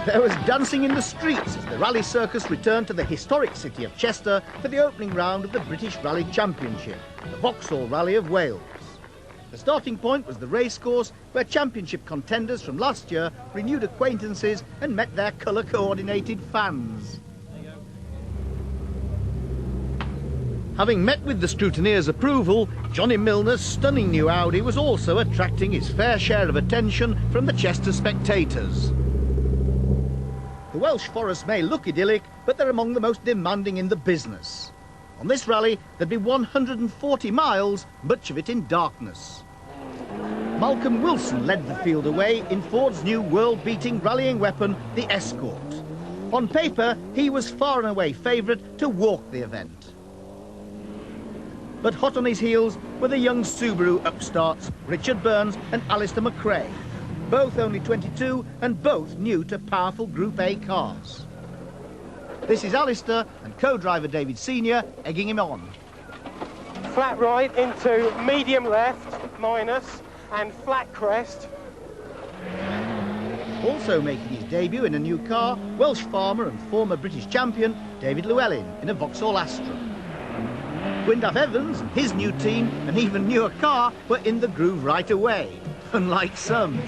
There was dancing in the streets as the rally circus returned to the historic city of Chester for the opening round of the British Rally Championship, the Vauxhall Rally of Wales. The starting point was the racecourse, where championship contenders from last year renewed acquaintances and met their colour-coordinated fans. Having met with the scrutineers' approval, Jonny Milner's stunning new Audi was also attracting his fair share of attention from the Chester spectators. The Welsh forests may look idyllic, but they're among the most demanding in the business. On this rally, there'd be 140 miles, much of it in darkness. Malcolm Wilson led the field away in Ford's new world-beating rallying weapon, the Escort. On paper, he was far and away favourite to walk the event. But hot on his heels were the young Subaru upstarts, Richard Burns and Alistair McRae, both only 22 and both new to powerful Group A cars. This is Alistair and co-driver David Senior egging him on. Flat right into medium left, minus, and flat crest. Also making his debut in a new car, Welsh farmer and former British champion David Llewellyn in a Vauxhall Astra. Gwyndaf Evans and his new team, and even newer car, were in the groove right away, unlike some.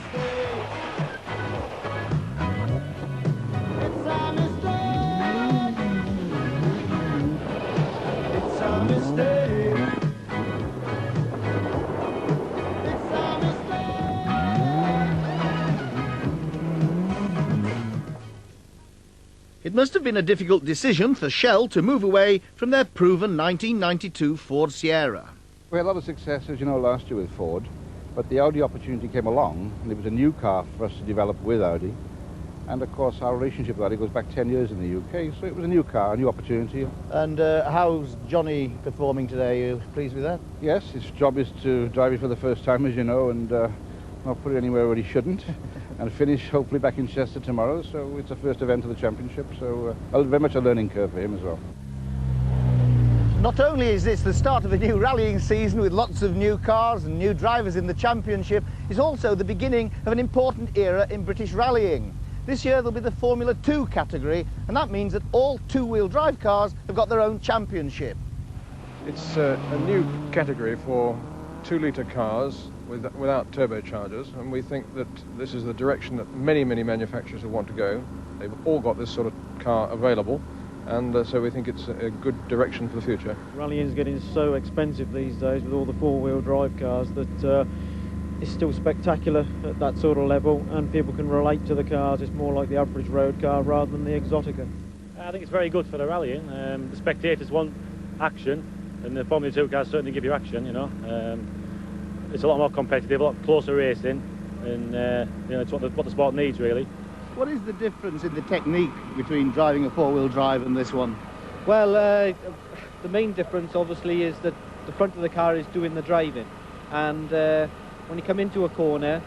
It must have been a difficult decision for Shell to move away from their proven 1992 Ford Sierra. We had a lot of success, as you know, last year with Ford, but the Audi opportunity came along, and it was a new car for us to develop with Audi. And of course, our relationship with Audi goes back 10 years in the UK, so it was a new car, a new opportunity. And how's Johnny performing today? Are you pleased with that? Yes, his job is to drive it for the first time, as you know, and not put it anywhere where he shouldn't. And finish hopefully back in Chester tomorrow, so it's the first event of the championship, so very much a learning curve for him as well. Not only is this the start of a new rallying season with lots of new cars and new drivers in the championship, it's also the beginning of an important era in British rallying. This year there'll be the Formula 2 category, and that means that all two-wheel drive cars have got their own championship. It's a new category for 2-litre cars without turbochargers, and we think that this is the direction that many manufacturers will want to go. They've all got this sort of car available, and so we think it's a good direction for the future. Rallying is getting so expensive these days with all the four-wheel drive cars that it's still spectacular at that sort of level, and people can relate to the cars. It's more like the average road car rather than the Exotica. I think it's very good for the rallying. The spectators want action, and the Formula 2 cars certainly give you action, you know. It's a lot more competitive, a lot closer racing, and you know, it's what the sport needs, really. What is the difference in the technique between driving a four-wheel drive and this one? Well, the main difference obviously is that the front of the car is doing the driving, and when you come into a corner,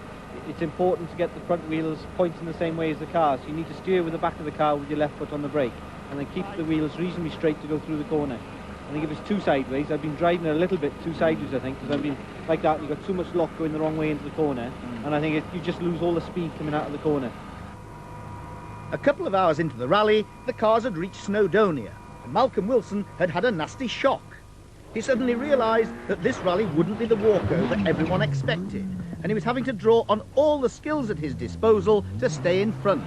it's important to get the front wheels pointing the same way as the car, so you need to steer with the back of the car with your left foot on the brake, and then keep the wheels reasonably straight to go through the corner. I think if it's too sideways, I've been driving it a little bit too sideways, I think, because I've been like that, you've got too much lock going the wrong way into the corner, and I think you just lose all the speed coming out of the corner. A couple of hours into the rally, the cars had reached Snowdonia, and Malcolm Wilson had had a nasty shock. He suddenly realised that this rally wouldn't be the walkover everyone expected, and he was having to draw on all the skills at his disposal to stay in front.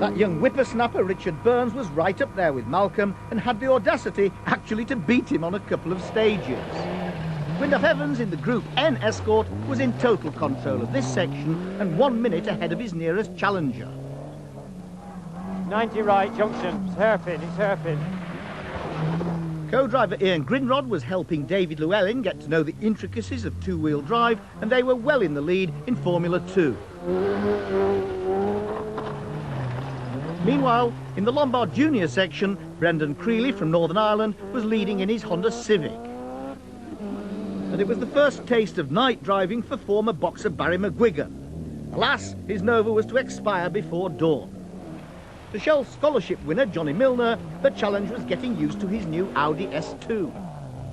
That young whippersnapper Richard Burns was right up there with Malcolm and had the audacity actually to beat him on a couple of stages. Gwyndaf Evans in the Group N Escort was in total control of this section and 1 minute ahead of his nearest challenger. 90 right, junction, it's hairpin, it's hairpin. Co-driver Ian Grinrod was helping David Llewellyn get to know the intricacies of two-wheel drive, and they were well in the lead in Formula 2. Meanwhile, in the Lombard Junior section, Brendan Creeley from Northern Ireland was leading in his Honda Civic. And it was the first taste of night driving for former boxer Barry McGuigan. Alas, his Nova was to expire before dawn. To Shell scholarship winner Jonny Milner, the challenge was getting used to his new Audi S2.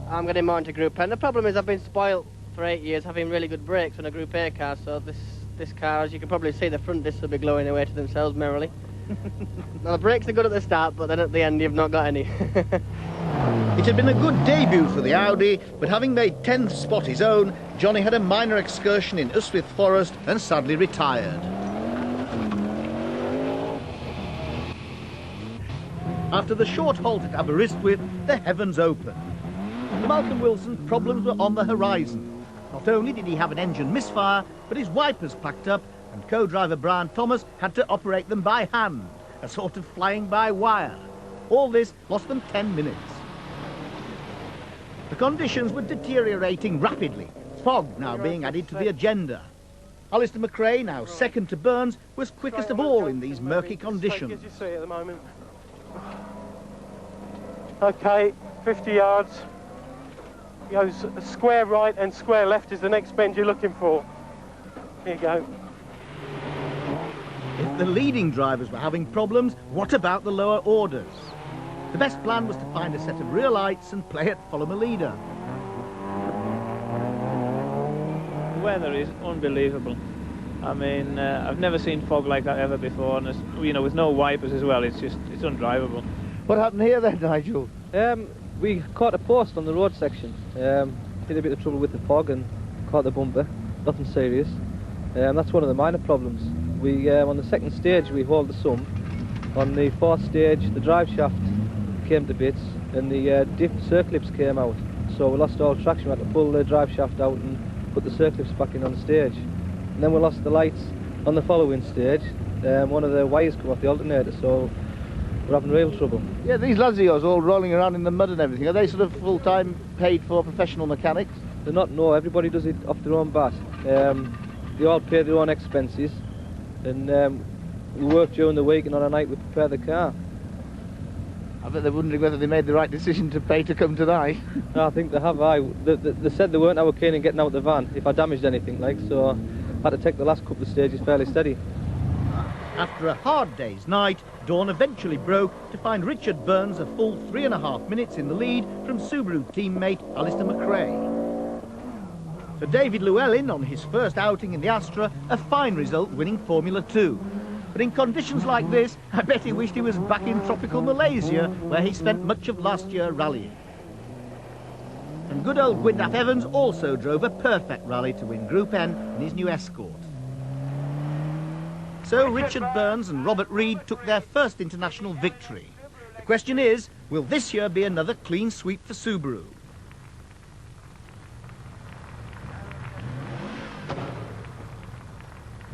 I'm getting more into Group N. The problem is I've been spoilt for 8 years having really good brakes on a Group A car, so this this car. As you can probably see, the front discs will be glowing away to themselves merrily. Now, the brakes are good at the start, but then at the end you've not got any. It had been a good debut for the Audi, but having made 10th spot his own, Johnny had a minor excursion in Ystwyth Forest and sadly retired. After the short halt at Aberystwyth, the heavens opened. For Malcolm Wilson, problems were on the horizon. Not only did he have an engine misfire, but his wipers packed up, and co-driver Brian Thomas had to operate them by hand, a sort of flying by wire. All this lost them 10 minutes. The conditions were deteriorating rapidly, fog now being added to the agenda. Alistair McRae, now second to Burns, was quickest of all in these murky conditions. As you see at the moment. Okay, 50 yards. Goes square right and square left is the next bend you're looking for. Here you go. If the leading drivers were having problems, what about the lower orders? The best plan was to find a set of rear lights and play at follow my leader. The weather is unbelievable. I mean, I've never seen fog like that ever before, and it's, you know, with no wipers as well, it's undrivable. What happened here then, Nigel? We caught a post on the road section. Had a bit of trouble with the fog and caught the bumper. Nothing serious. That's one of the minor problems. We on the second stage we hauled the sump. On the fourth stage the drive shaft came to bits and the diff circlips came out. So we lost all traction. We had to pull the drive shaft out and put the circlips back in on the stage. And then we lost the lights on the following stage. One of the wires come off the alternator, so we're having real trouble. Yeah, these lads of yours all rolling around in the mud and everything, are they sort of full-time paid for professional mechanics? They're not, no, everybody does it off their own bat. They all pay their own expenses, and we work during the week and on a night we prepare the car. I bet they're wondering whether they made the right decision to pay to come tonight. No, I think they have. They said they weren't our keen in getting out the van if I damaged anything, like, so I had to take the last couple of stages fairly steady. After a hard day's night, dawn eventually broke to find Richard Burns a full 3.5 minutes in the lead from Subaru teammate Alistair McRae. For David Llewellyn, on his first outing in the Astra, a fine result winning Formula 2. But in conditions like this, I bet he wished he was back in tropical Malaysia, where he spent much of last year rallying. And good old Gwyndaf Evans also drove a perfect rally to win Group N in his new Escort. So Richard Burns and Robert Reid took their first international victory. The question is, will this year be another clean sweep for Subaru?